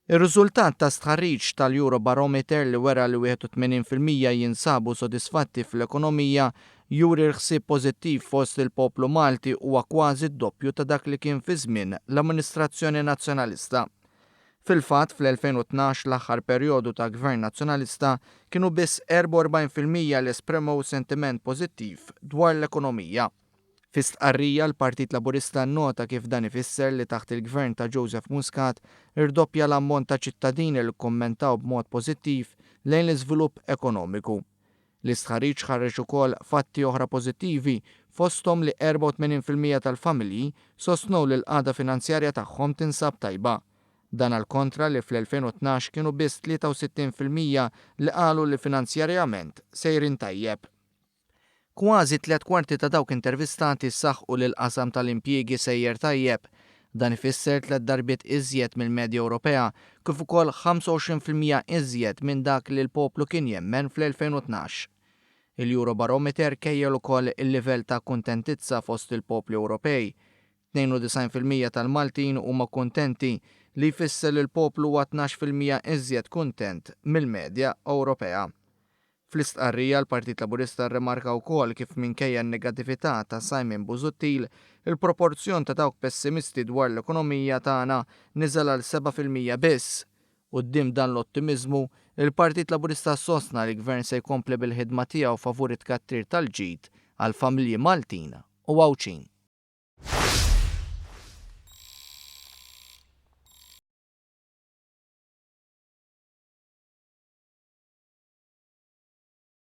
Ir-riżultat ta' stħarriġ tal-Eurobarometer li wera li 81% jinsabu sodisfatti fl-ekonomija juri l-ħsieb pożittiv fost il-poplu Malti huwa kważi d-doppju ta' dak li kien fi żmien l-Amministrazzjoni Nazzjonalista. Fil-fatt fl-2012 l-aħħar perjodu ta' Gvern Nazzjonalista kienu biss 44% li espremew sentiment pożittiv dwar l-ekonomija. Fi stqarrija l-Partit Laburista nnota kif dan ifisser li taħt il-gvern ta' Joseph Muscat irdoppja l-ammont ta' ċittadini li kkummentaw b'mod pożittiv lejn l-iżvilupp ekonomiku. L-istħarriġ ħareġ ukoll fatti oħra pożittivi fosthom li 84% tal-familji sostnew li l-qagħda finanzjarja tagħhom tinsab tajba. Dan għal kontra li fl-2012 kienu biss 63% li qalu li finanzjarjament sejrin tajjeb. Kważi 3/4 ta' dawk intervistati ssaħħu li l-qasam tal-impjiegi sejjer tajjeb. Dan ifisser 3 darbiet iżjed mill-medja Ewropea kif ukoll 25% iżjed minn dak li l-poplu kien jemmen fl-2012. Il-Eurobarometer kejjel ukoll il-livell ta' kuntentizza fost il-popli Ewropej. 92% tal-Maltin huma kuntenti li jfisser li l-poplu huwa 12% iżjed kuntent mill-medja Ewropea. Fl-istqarrija l-Partit Laburista rrimarka wkoll kif minkejja n-negattività ta' Simon Busuttil, il-proporzjon ta' dawk pessimisti dwar l-ekonomija tagħna niżel għal 7% biss. Quddiem dan l-ottimiżmu, il-Partit Laburista sostna li l-Gvern se jkompli bil-ħidma tiegħu favur it-tkattir tal-ġid għall-familji Maltin u Għawċin.